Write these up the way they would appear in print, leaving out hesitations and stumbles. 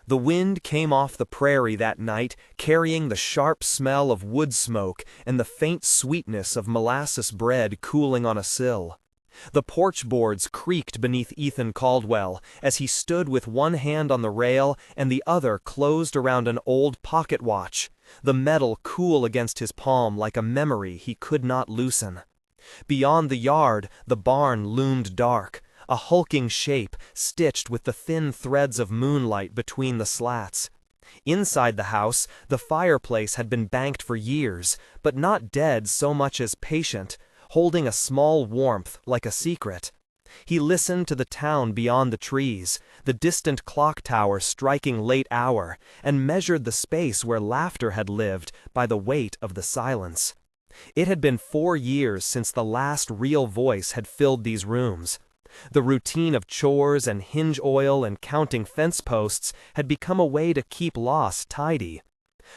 The wind came off the prairie that night, carrying the sharp smell of wood smoke and the faint sweetness of molasses bread cooling on a sill. The porch boards creaked beneath Ethan Caldwell as he stood with one hand on the rail and the other closed around an old pocket watch, the metal cool against his palm like a memory he could not loosen. Beyond the yard, the barn loomed dark, a hulking shape stitched with the thin threads of moonlight between the slats. Inside the house, the fireplace had been banked for years, but not dead so much as patient, holding a small warmth like a secret. He listened to the town beyond the trees, the distant clock tower striking late hour, and measured the space where laughter had lived by the weight of the silence. It had been 4 years since the last real voice had filled these rooms. The routine of chores and hinge oil and counting fence posts had become a way to keep loss tidy.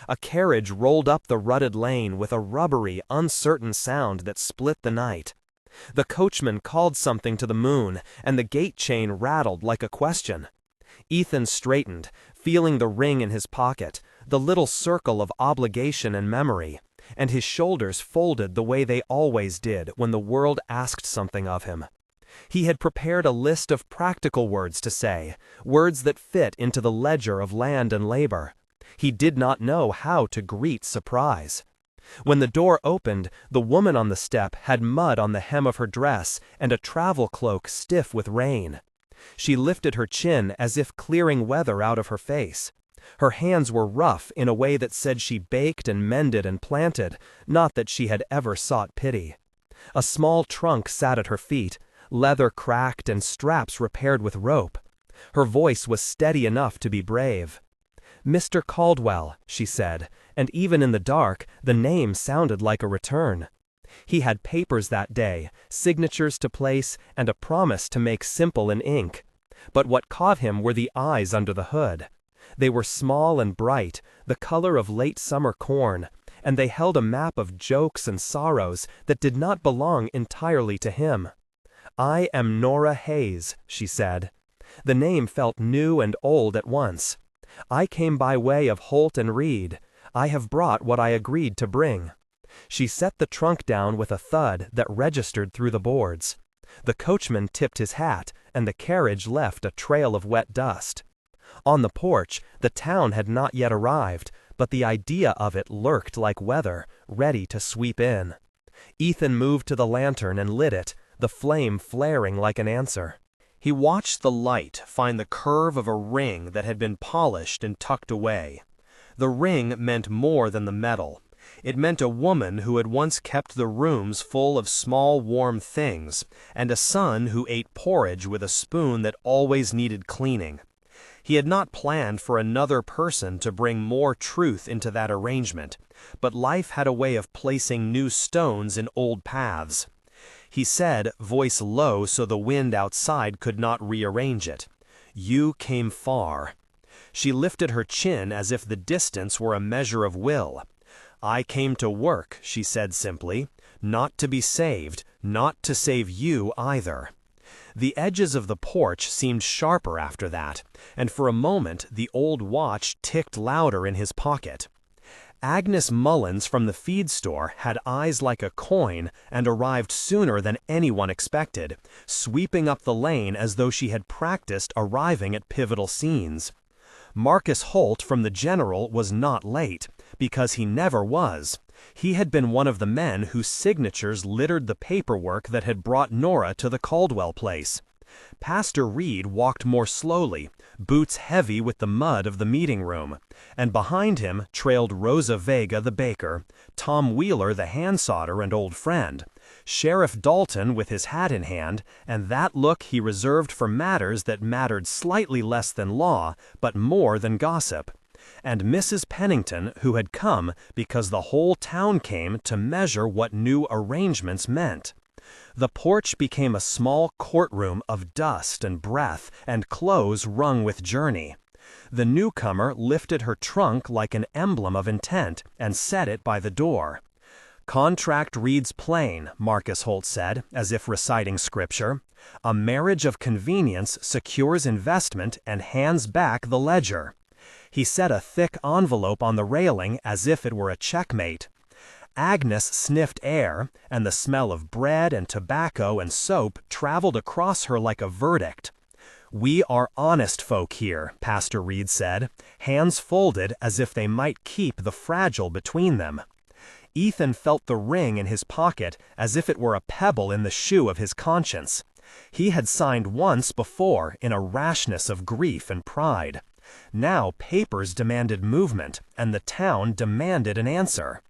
A carriage rolled up the rutted lane with a rubbery, uncertain sound that split the night. The coachman called something to the moon, and the gate chain rattled like a question. Ethan straightened, feeling the ring in his pocket, the little circle of obligation and memory, and his shoulders folded the way they always did when the world asked something of him. He had prepared a list of practical words to say, words that fit into the ledger of land and labor. He did not know how to greet surprise. When the door opened, the woman on the step had mud on the hem of her dress and a travel cloak stiff with rain. She lifted her chin as if clearing weather out of her face. Her hands were rough in a way that said she baked and mended and planted, not that she had ever sought pity. A small trunk sat at her feet, leather cracked and straps repaired with rope. Her voice was steady enough to be brave. "Mr. Caldwell," she said, and even in the dark, the name sounded like a return. He had papers that day, signatures to place, and a promise to make simple in ink. But what caught him were the eyes under the hood. They were small and bright, the color of late summer corn, and they held a map of jokes and sorrows that did not belong entirely to him. "I am Nora Hayes," she said. The name felt new and old at once. "I came by way of Holt and Reed. I have brought what I agreed to bring." She set the trunk down with a thud that registered through the boards. The coachman tipped his hat, and the carriage left a trail of wet dust. On the porch, the town had not yet arrived, but the idea of it lurked like weather, ready to sweep in. Ethan moved to the lantern and lit it, the flame flaring like an answer. He watched the light find the curve of a ring that had been polished and tucked away. The ring meant more than the metal. It meant a woman who had once kept the rooms full of small warm things, and a son who ate porridge with a spoon that always needed cleaning. He had not planned for another person to bring more truth into that arrangement, but life had a way of placing new stones in old paths. He said, voice low so the wind outside could not rearrange it, "You came far." She lifted her chin as if the distance were a measure of will. "I came to work," she said simply, "not to be saved, not to save you either." The edges of the porch seemed sharper after that, and for a moment the old watch ticked louder in his pocket. Agnes Mullins from the feed store had eyes like a coin and arrived sooner than anyone expected, sweeping up the lane as though she had practiced arriving at pivotal scenes. Marcus Holt from the General was not late, because he never was. He had been one of the men whose signatures littered the paperwork that had brought Nora to the Caldwell place. Pastor Reed walked more slowly, boots heavy with the mud of the meeting room, and behind him trailed Rosa Vega the baker, Tom Wheeler the handsodder and old friend, Sheriff Dalton with his hat in hand, and that look he reserved for matters that mattered slightly less than law, but more than gossip, and Mrs. Pennington, who had come because the whole town came to measure what new arrangements meant. The porch became a small courtroom of dust and breath and clothes wrung with journey. The newcomer lifted her trunk like an emblem of intent and set it by the door. "Contract reads plain," Marcus Holt said, as if reciting scripture. "A marriage of convenience secures investment and hands back the ledger." He set a thick envelope on the railing as if it were a checkmate. Agnes sniffed air, and the smell of bread and tobacco and soap traveled across her like a verdict. "We are honest folk here," Pastor Reed said, hands folded as if they might keep the fragile between them. Ethan felt the ring in his pocket as if it were a pebble in the shoe of his conscience. He had signed once before in a rashness of grief and pride. Now papers demanded movement, and the town demanded an answer.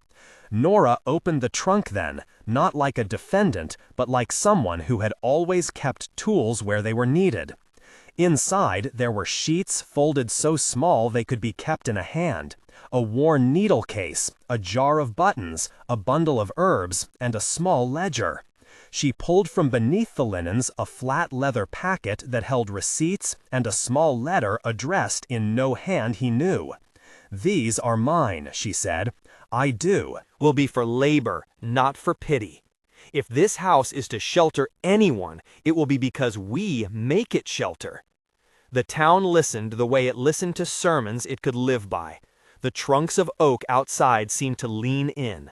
Nora opened the trunk then, not like a defendant, but like someone who had always kept tools where they were needed. Inside, there were sheets folded so small they could be kept in a hand, a worn needle case, a jar of buttons, a bundle of herbs, and a small ledger. She pulled from beneath the linens a flat leather packet that held receipts and a small letter addressed in no hand he knew. "These are mine," she said. "I do." "Will be for labor, not for pity. If this house is to shelter anyone, it will be because we make it shelter." The town listened the way it listened to sermons it could live by. The trunks of oak outside seemed to lean in.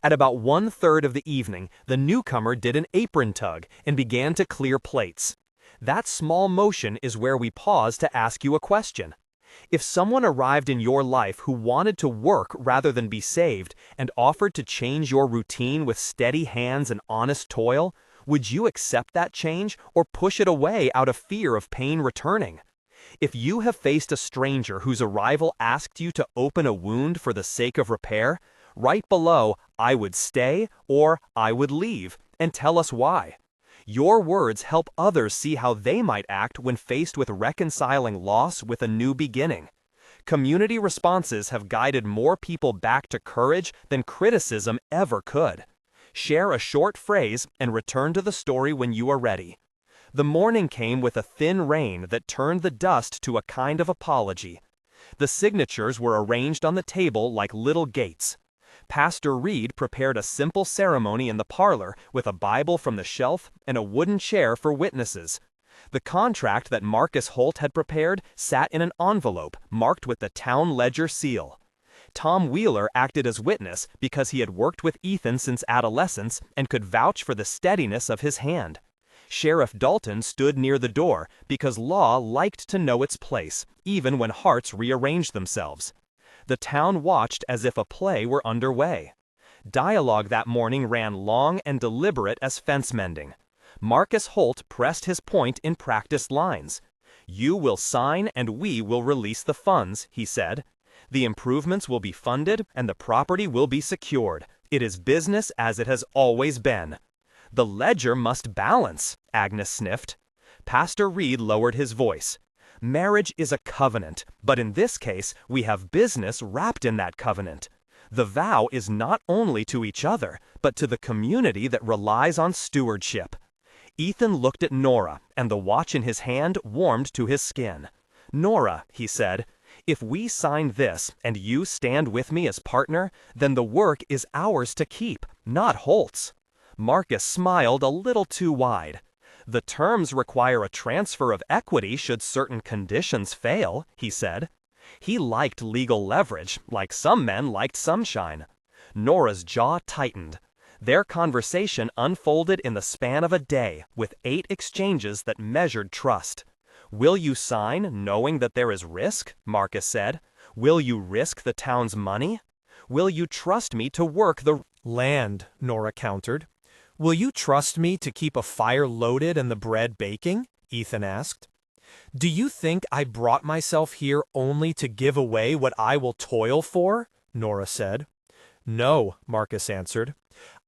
At about 1/3 of the evening, the newcomer did an apron tug and began to clear plates. That small motion is where we pause to ask you a question. If someone arrived in your life who wanted to work rather than be saved and offered to change your routine with steady hands and honest toil, would you accept that change or push it away out of fear of pain returning? If you have faced a stranger whose arrival asked you to open a wound for the sake of repair, write below "I would stay" or "I would leave" and tell us why. Your words help others see how they might act when faced with reconciling loss with a new beginning. Community responses have guided more people back to courage than criticism ever could. Share a short phrase and return to the story when you are ready. The morning came with a thin rain that turned the dust to a kind of apology. The signatures were arranged on the table like little gates. Pastor Reed prepared a simple ceremony in the parlor with a Bible from the shelf and a wooden chair for witnesses. The contract that Marcus Holt had prepared sat in an envelope marked with the town ledger seal. Tom Wheeler acted as witness because he had worked with Ethan since adolescence and could vouch for the steadiness of his hand. Sheriff Dalton stood near the door because law liked to know its place, even when hearts rearranged themselves. The town watched as if a play were underway. Dialogue that morning ran long and deliberate as fence mending. Marcus Holt pressed his point in practiced lines. "You will sign and we will release the funds," he said. "The improvements will be funded and the property will be secured. It is business as it has always been." "The ledger must balance," Agnes sniffed. Pastor Reed lowered his voice. "Marriage is a covenant, but in this case we have business wrapped in that covenant. The vow is not only to each other, but to the community that relies on stewardship." Ethan looked at Nora, and the watch in his hand warmed to his skin. "Nora," he said, "if we sign this and you stand with me as partner, then the work is ours to keep, not Holt's." Marcus smiled a little too wide. "The terms require a transfer of equity should certain conditions fail," he said. He liked legal leverage, like some men liked sunshine. Nora's jaw tightened. Their conversation unfolded in the span of a day, with 8 exchanges that measured trust. "Will you sign knowing that there is risk?" Marcus said. "Will you risk the town's money? Will you trust me to work the land?" Nora countered. "Will you trust me to keep a fire loaded and the bread baking?" Ethan asked. "Do you think I brought myself here only to give away what I will toil for?" Nora said. "No," Marcus answered.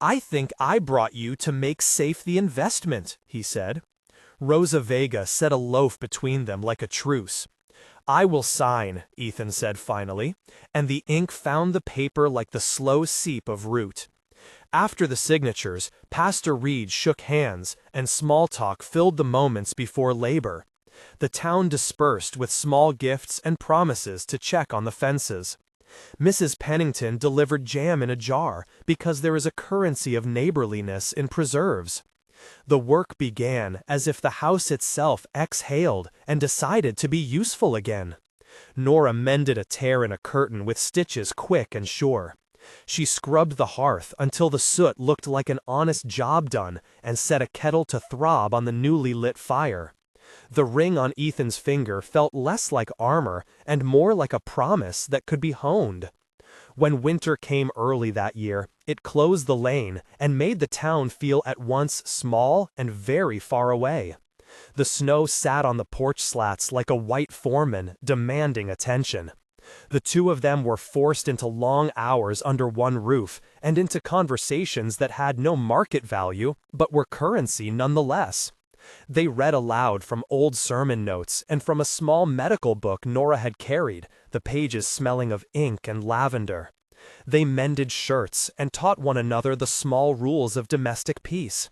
"I think I brought you to make safe the investment," he said. Rosa Vega set a loaf between them like a truce. "I will sign," Ethan said finally, and the ink found the paper like the slow seep of root. After the signatures, Pastor Reed shook hands, and small talk filled the moments before labor. The town dispersed with small gifts and promises to check on the fences. Mrs. Pennington delivered jam in a jar because there is a currency of neighborliness in preserves. The work began as if the house itself exhaled and decided to be useful again. Nora mended a tear in a curtain with stitches quick and sure. She scrubbed the hearth until the soot looked like an honest job done and set a kettle to throb on the newly lit fire. The ring on Ethan's finger felt less like armor and more like a promise that could be honed. When winter came early that year, it closed the lane and made the town feel at once small and very far away. The snow sat on the porch slats like a white foreman, demanding attention. The two of them were forced into long hours under one roof and into conversations that had no market value but were currency nonetheless. They read aloud from old sermon notes and from a small medical book Nora had carried, the pages smelling of ink and lavender. They mended shirts and taught one another the small rules of domestic peace.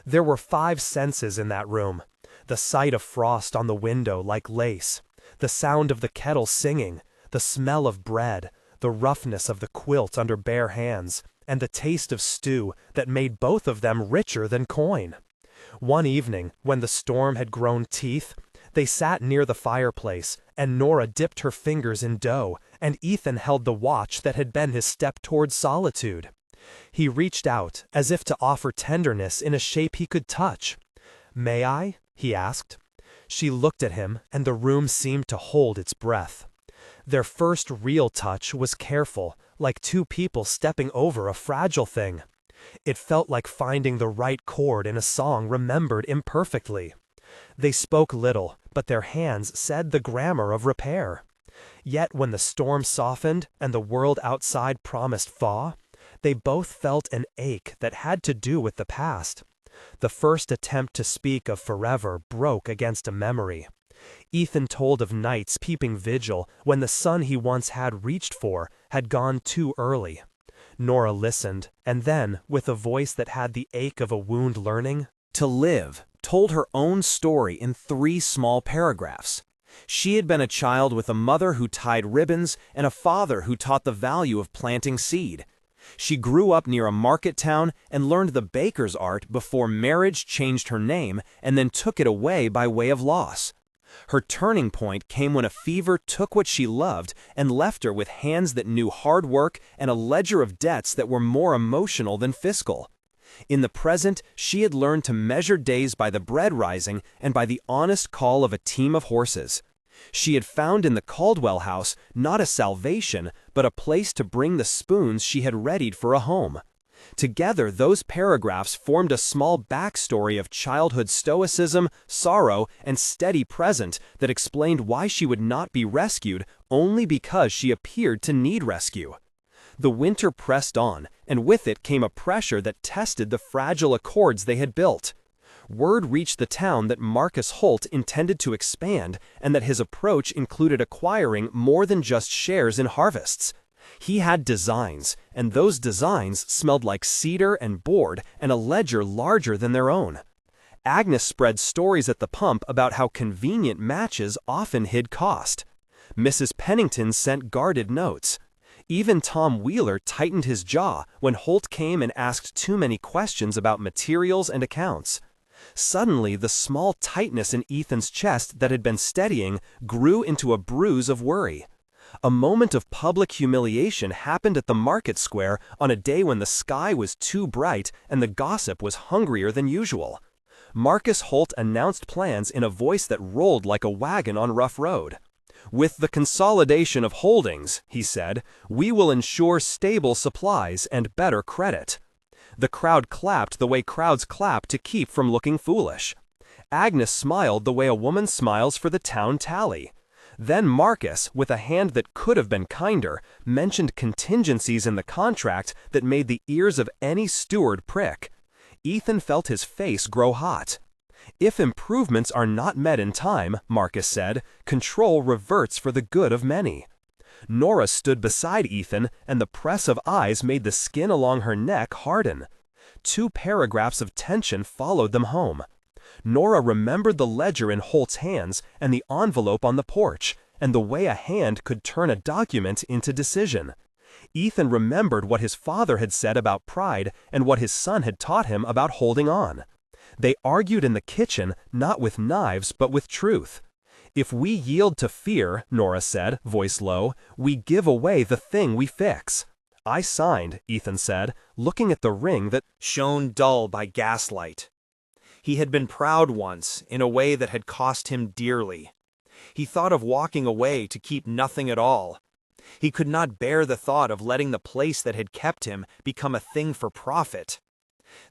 There were 5 senses in that room: the sight of frost on the window like lace, the sound of the kettle singing, the smell of bread, the roughness of the quilt under bare hands, and the taste of stew that made both of them richer than coin. One evening, when the storm had grown teeth, they sat near the fireplace, and Nora dipped her fingers in dough, and Ethan held the watch that had been his step toward solitude. He reached out, as if to offer tenderness in a shape he could touch. "May I?" he asked. She looked at him, and the room seemed to hold its breath. Their first real touch was careful, like two people stepping over a fragile thing. It felt like finding the right chord in a song remembered imperfectly. They spoke little, but their hands said the grammar of repair. Yet when the storm softened and the world outside promised thaw, they both felt an ache that had to do with the past. The first attempt to speak of forever broke against a memory. Ethan told of nights peeping vigil when the sun he once had reached for had gone too early. Nora listened, and then, with a voice that had the ache of a wound learning to live, told her own story in 3 small paragraphs. She had been a child with a mother who tied ribbons and a father who taught the value of planting seed. She grew up near a market town and learned the baker's art before marriage changed her name and then took it away by way of loss. Her turning point came when a fever took what she loved and left her with hands that knew hard work and a ledger of debts that were more emotional than fiscal. In the present, she had learned to measure days by the bread rising and by the honest call of a team of horses. She had found in the Caldwell house not a salvation, but a place to bring the spoons she had readied for a home. Together, those paragraphs formed a small backstory of childhood stoicism, sorrow, and steady present that explained why she would not be rescued only because she appeared to need rescue. The winter pressed on, and with it came a pressure that tested the fragile accords they had built. Word reached the town that Marcus Holt intended to expand and that his approach included acquiring more than just shares in harvests. He had designs, and those designs smelled like cedar and board and a ledger larger than their own. Agnes spread stories at the pump about how convenient matches often hid cost. Mrs. Pennington sent guarded notes. Even Tom Wheeler tightened his jaw when Holt came and asked too many questions about materials and accounts. Suddenly, the small tightness in Ethan's chest that had been steadying grew into a bruise of worry. A moment of public humiliation happened at the market square on a day when the sky was too bright and the gossip was hungrier than usual. Marcus Holt announced plans in a voice that rolled like a wagon on rough road. "With the consolidation of holdings," he said, "we will ensure stable supplies and better credit." The crowd clapped the way crowds clap to keep from looking foolish. Agnes smiled the way a woman smiles for the town tally. Then Marcus, with a hand that could have been kinder, mentioned contingencies in the contract that made the ears of any steward prick. Ethan felt his face grow hot. "If improvements are not met in time," Marcus said, "control reverts for the good of many." Nora stood beside Ethan, and the press of eyes made the skin along her neck harden. 2 paragraphs of tension followed them home. Nora remembered the ledger in Holt's hands and the envelope on the porch, and the way a hand could turn a document into decision. Ethan remembered what his father had said about pride and what his son had taught him about holding on. They argued in the kitchen, not with knives but with truth. If we yield to fear, Nora said, voice low, we give away the thing we fix. I signed, Ethan said, looking at the ring that shone dull by gaslight. He had been proud once, in a way that had cost him dearly. He thought of walking away to keep nothing at all. He could not bear the thought of letting the place that had kept him become a thing for profit.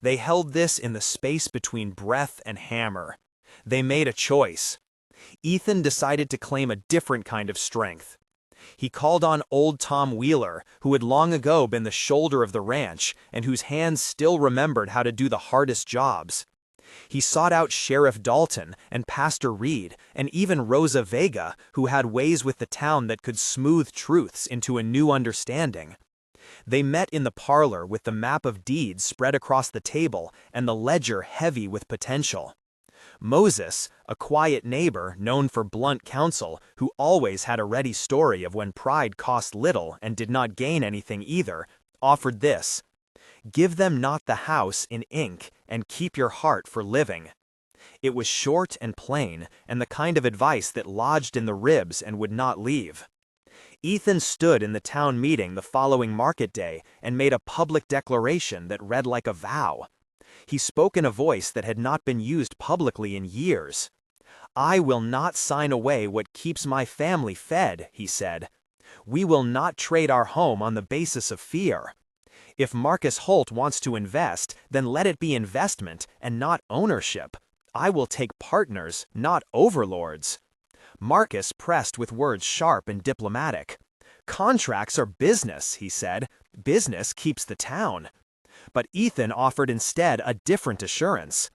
They held this in the space between breath and hammer. They made a choice. Ethan decided to claim a different kind of strength. He called on old Tom Wheeler, who had long ago been the shoulder of the ranch and whose hands still remembered how to do the hardest jobs. He sought out Sheriff Dalton and Pastor Reed and even Rosa Vega, who had ways with the town that could smooth truths into a new understanding. They met in the parlor with the map of deeds spread across the table and the ledger heavy with potential. Moses, a quiet neighbor known for blunt counsel, who always had a ready story of when pride cost little and did not gain anything either, offered this: "Give them not the house in ink, and keep your heart for living." It was short and plain, and the kind of advice that lodged in the ribs and would not leave. Ethan stood in the town meeting the following market day and made a public declaration that read like a vow. He spoke in a voice that had not been used publicly in years. "I will not sign away what keeps my family fed," he said. "We will not trade our home on the basis of fear. If Marcus Holt wants to invest, then let it be investment and not ownership. I will take partners, not overlords." Marcus pressed with words sharp and diplomatic. "Contracts are business," he said. "Business keeps the town." But Ethan offered instead a different assurance.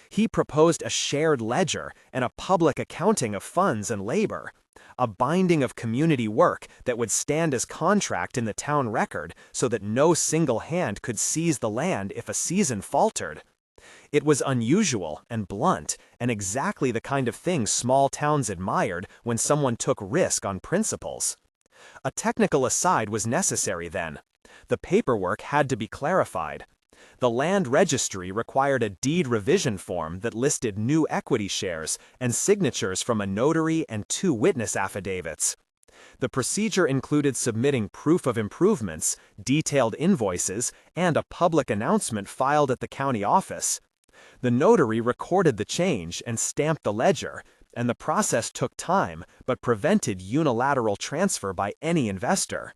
He proposed a shared ledger and a public accounting of funds and labor, a binding of community work that would stand as contract in the town record so that no single hand could seize the land if a season faltered. It was unusual and blunt, and exactly the kind of thing small towns admired when someone took risk on principles. A technical aside was necessary then. The paperwork had to be clarified. The land registry required a deed revision form that listed new equity shares and signatures from a notary and 2 witness affidavits. The procedure included submitting proof of improvements, detailed invoices, and a public announcement filed at the county office. The notary recorded the change and stamped the ledger, and the process took time but prevented unilateral transfer by any investor.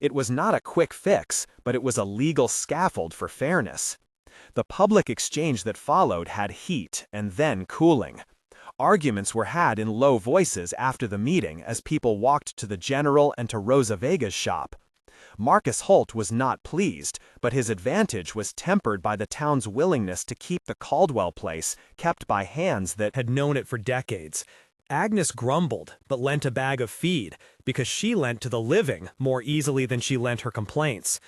It was not a quick fix, but it was a legal scaffold for fairness. The public exchange that followed had heat and then cooling. Arguments were had in low voices after the meeting as people walked to the General and to Rosa Vega's shop. Marcus Holt was not pleased, but his advantage was tempered by the town's willingness to keep the Caldwell place kept by hands that had known it for decades. Agnes grumbled, but lent a bag of feed, because she lent to the living more easily than she lent her complaints.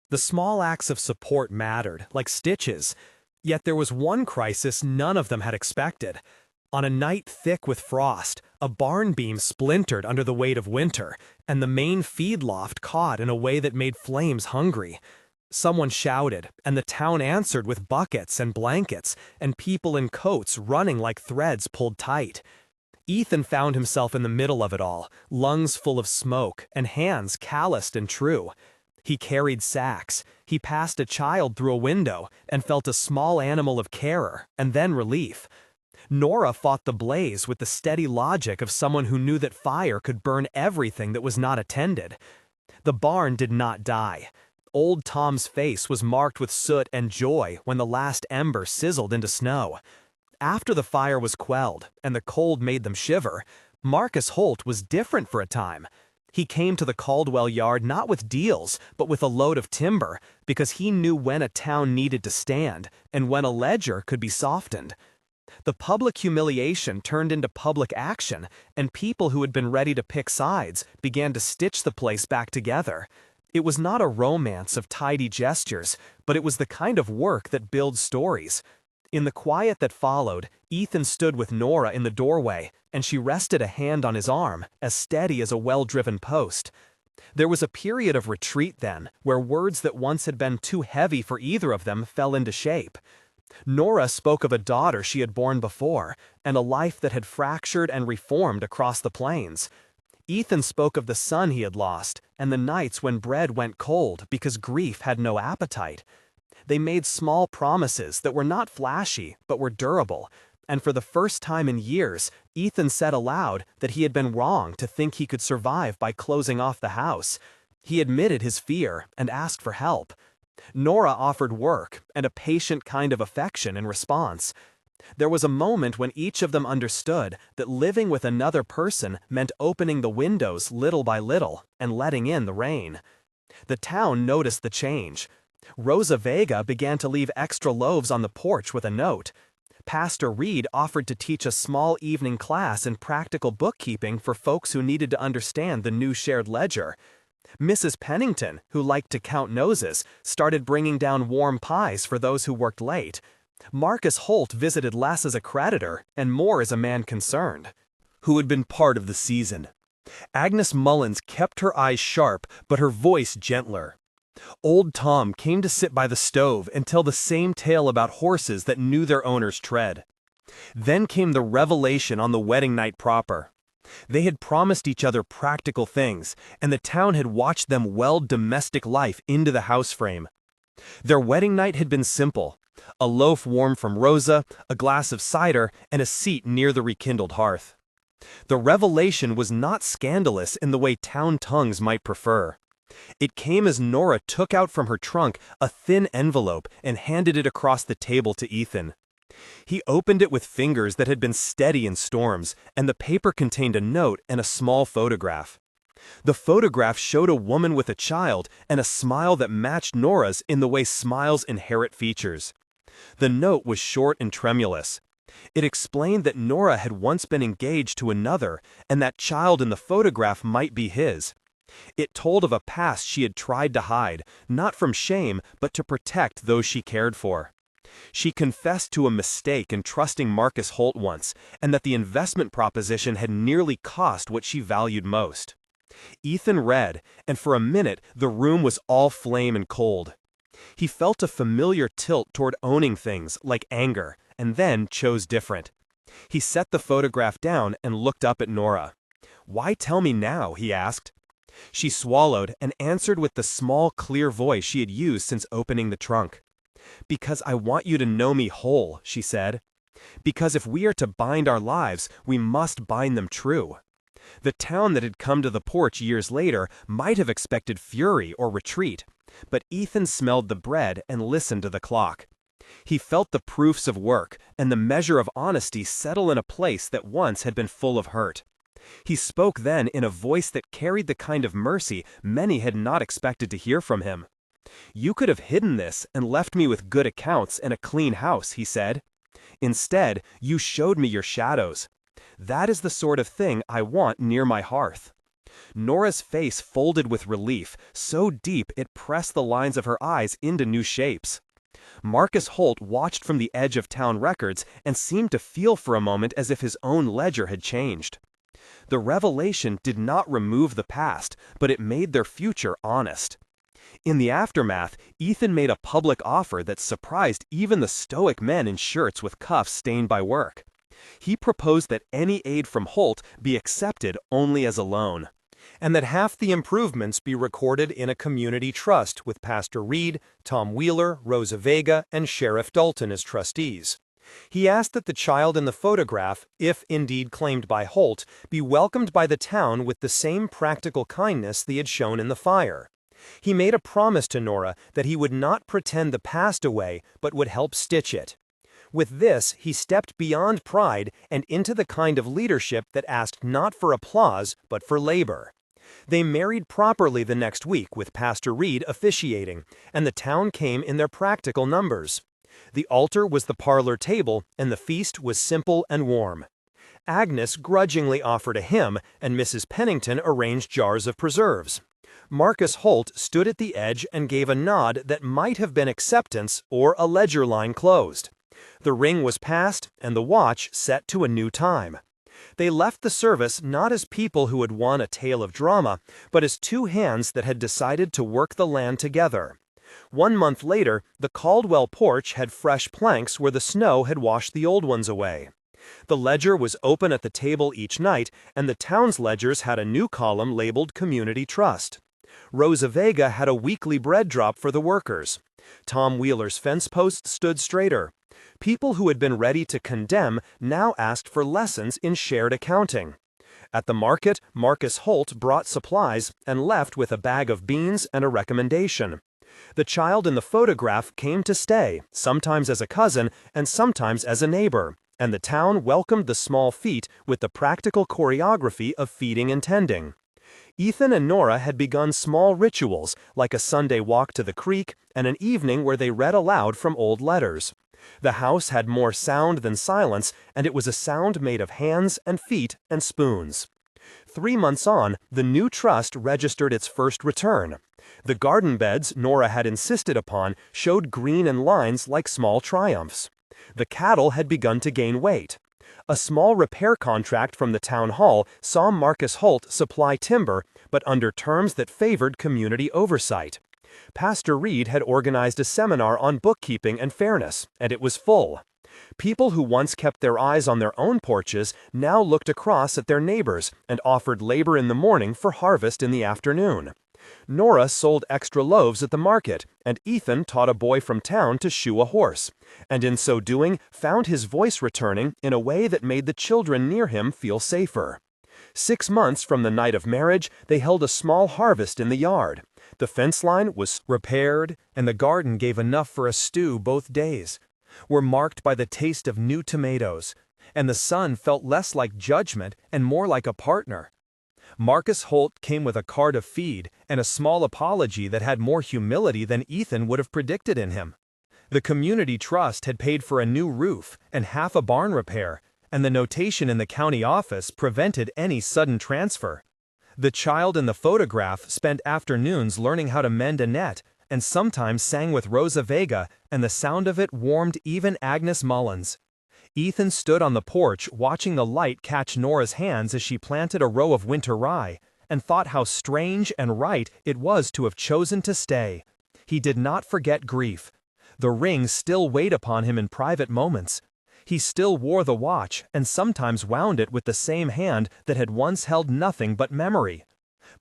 The small acts of support mattered, like stitches. Yet there was one crisis none of them had expected. On a night thick with frost, a barn beam splintered under the weight of winter, and the main feed loft caught in a way that made flames hungry. Someone shouted, and the town answered with buckets and blankets, and people in coats running like threads pulled tight. Ethan found himself in the middle of it all, lungs full of smoke and hands calloused and true. He carried sacks, he passed a child through a window, and felt a small animal of terror, and then relief. Nora fought the blaze with the steady logic of someone who knew that fire could burn everything that was not attended. The barn did not die. Old Tom's face was marked with soot and joy when the last ember sizzled into snow. After the fire was quelled, and the cold made them shiver, Marcus Holt was different for a time. He came to the Caldwell yard not with deals, but with a load of timber, because he knew when a town needed to stand, and when a ledger could be softened. The public humiliation turned into public action, and people who had been ready to pick sides began to stitch the place back together. It was not a romance of tidy gestures, but it was the kind of work that builds stories. In the quiet that followed, Ethan stood with Nora in the doorway, and she rested a hand on his arm, as steady as a well-driven post. There was a period of retreat then, where words that once had been too heavy for either of them fell into shape. Nora spoke of a daughter she had borne before, and a life that had fractured and reformed across the plains. Ethan spoke of the son he had lost, and the nights when bread went cold because grief had no appetite. They made small promises that were not flashy, but were durable, and for the first time in years, Ethan said aloud that he had been wrong to think he could survive by closing off the house. He admitted his fear and asked for help. Nora offered work and a patient kind of affection in response. There was a moment when each of them understood that living with another person meant opening the windows little by little and letting in the rain. The town noticed the change. Rosa Vega began to leave extra loaves on the porch with a note. Pastor Reed offered to teach a small evening class in practical bookkeeping for folks who needed to understand the new shared ledger. Mrs. Pennington, who liked to count noses, started bringing down warm pies for those who worked late. Marcus Holt visited less as a creditor and more as a man concerned, who had been part of the season. Agnes Mullins kept her eyes sharp, but her voice gentler. Old Tom came to sit by the stove and tell the same tale about horses that knew their owner's tread. Then came the revelation on the wedding night proper. They had promised each other practical things, and the town had watched them weld domestic life into the house frame. Their wedding night had been simple: a loaf warm from Rosa, a glass of cider, and a seat near the rekindled hearth. The revelation was not scandalous in the way town tongues might prefer. It came as Nora took out from her trunk a thin envelope and handed it across the table to Ethan. He opened it with fingers that had been steady in storms, and the paper contained a note and a small photograph. The photograph showed a woman with a child and a smile that matched Nora's in the way smiles inherit features. The note was short and tremulous. It explained that Nora had once been engaged to another, and that child in the photograph might be his. It told of a past she had tried to hide, not from shame, but to protect those she cared for. She confessed to a mistake in trusting Marcus Holt once, and that the investment proposition had nearly cost what she valued most. Ethan read, and for a minute the room was all flame and cold. He felt a familiar tilt toward owning things, like anger, and then chose different. He set the photograph down and looked up at Nora. "Why tell me now?" he asked. She swallowed and answered with the small, clear voice she had used since opening the trunk. "Because I want you to know me whole," she said. "Because if we are to bind our lives, we must bind them true." The town that had come to the porch years later might have expected fury or retreat, but Ethan smelled the bread and listened to the clock. He felt the proofs of work and the measure of honesty settle in a place that once had been full of hurt. He spoke then in a voice that carried the kind of mercy many had not expected to hear from him. "You could have hidden this and left me with good accounts and a clean house," he said. "Instead, you showed me your shadows. That is the sort of thing I want near my hearth." Nora's face folded with relief, so deep it pressed the lines of her eyes into new shapes. Marcus Holt watched from the edge of town records and seemed to feel for a moment as if his own ledger had changed. The revelation did not remove the past, but it made their future honest. In the aftermath, Ethan made a public offer that surprised even the stoic men in shirts with cuffs stained by work. He proposed that any aid from Holt be accepted only as a loan, and that half the improvements be recorded in a community trust with Pastor Reed, Tom Wheeler, Rosa Vega, and Sheriff Dalton as trustees. He asked that the child in the photograph, if indeed claimed by Holt, be welcomed by the town with the same practical kindness they had shown in the fire. He made a promise to Nora that he would not pretend the past away, but would help stitch it. With this, he stepped beyond pride and into the kind of leadership that asked not for applause, but for labor. They married properly the next week with Pastor Reed officiating, and the town came in their practical numbers. The altar was the parlor table, and the feast was simple and warm. Agnes grudgingly offered a hymn, and Mrs. Pennington arranged jars of preserves. Marcus Holt stood at the edge and gave a nod that might have been acceptance or a ledger line closed. The ring was passed, and the watch set to a new time. They left the service not as people who had won a tale of drama, but as two hands that had decided to work the land together. 1 month later, the Caldwell porch had fresh planks where the snow had washed the old ones away. The ledger was open at the table each night, and the town's ledgers had a new column labeled Community Trust. Rosa Vega had a weekly bread drop for the workers. Tom Wheeler's fence post stood straighter. People who had been ready to condemn now asked for lessons in shared accounting. At the market, Marcus Holt brought supplies and left with a bag of beans and a recommendation. The child in the photograph came to stay, sometimes as a cousin and sometimes as a neighbor, and the town welcomed the small feat with the practical choreography of feeding and tending. Ethan and Nora had begun small rituals, like a Sunday walk to the creek and an evening where they read aloud from old letters. The house had more sound than silence, and it was a sound made of hands and feet and spoons. 3 months on, the new trust registered its first return. The garden beds Nora had insisted upon showed green and lines like small triumphs. The cattle had begun to gain weight. A small repair contract from the town hall saw Marcus Holt supply timber, but under terms that favored community oversight. Pastor Reed had organized a seminar on bookkeeping and fairness, and it was full. People who once kept their eyes on their own porches now looked across at their neighbors and offered labor in the morning for harvest in the afternoon. Nora sold extra loaves at the market, and Ethan taught a boy from town to shoe a horse, and in so doing found his voice returning in a way that made the children near him feel safer. 6 months from the night of marriage, they held a small harvest in the yard. The fence line was repaired, and the garden gave enough for a stew both days. Were marked by the taste of new tomatoes, and the son felt less like judgment and more like a partner. Marcus Holt came with a card of feed and a small apology that had more humility than Ethan would have predicted in him. The community trust had paid for a new roof and half a barn repair, and the notation in the county office prevented any sudden transfer. The child in the photograph spent afternoons learning how to mend a net and sometimes sang with Rosa Vega, and the sound of it warmed even Agnes Mullins. Ethan stood on the porch watching the light catch Nora's hands as she planted a row of winter rye, and thought how strange and right it was to have chosen to stay. He did not forget grief. The ring still weighed upon him in private moments. He still wore the watch and sometimes wound it with the same hand that had once held nothing but memory.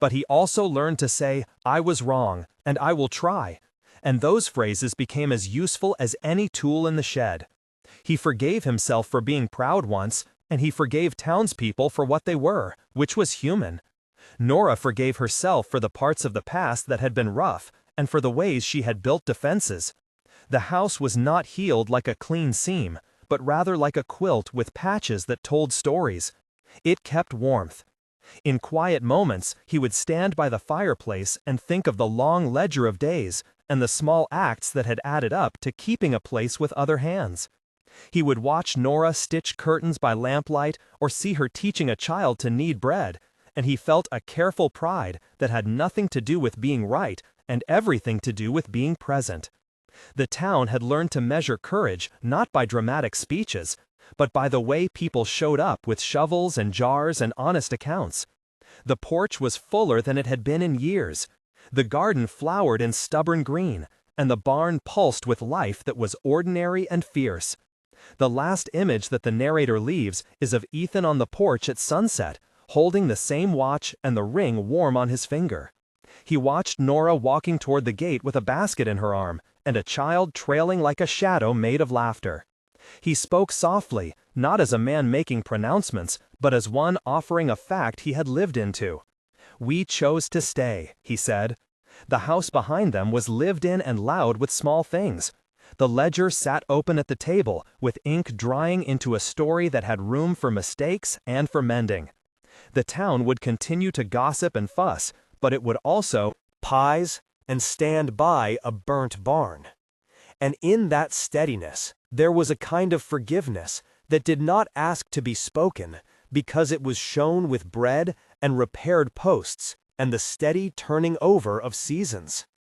But he also learned to say, "I was wrong, and I will try," and those phrases became as useful as any tool in the shed. He forgave himself for being proud once, and he forgave townspeople for what they were, which was human. Nora forgave herself for the parts of the past that had been rough, and for the ways she had built defenses. The house was not healed like a clean seam, but rather like a quilt with patches that told stories. It kept warmth. In quiet moments, he would stand by the fireplace and think of the long ledger of days and the small acts that had added up to keeping a place with other hands. He would watch Nora stitch curtains by lamplight or see her teaching a child to knead bread, and he felt a careful pride that had nothing to do with being right and everything to do with being present. The town had learned to measure courage not by dramatic speeches, but by the way people showed up with shovels and jars and honest accounts. The porch was fuller than it had been in years. The garden flowered in stubborn green, and the barn pulsed with life that was ordinary and fierce. The last image that the narrator leaves is of Ethan on the porch at sunset, holding the same watch and the ring warm on his finger. He watched Nora walking toward the gate with a basket in her arm, and a child trailing like a shadow made of laughter. He spoke softly, not as a man making pronouncements, but as one offering a fact he had lived into. "We chose to stay," he said. The house behind them was lived in and loud with small things. The ledger sat open at the table, with ink drying into a story that had room for mistakes and for mending. The town would continue to gossip and fuss, but it would also pies and stand by a burnt barn. And in that steadiness, there was a kind of forgiveness that did not ask to be spoken, because it was shown with bread and repaired posts and the steady turning over of seasons.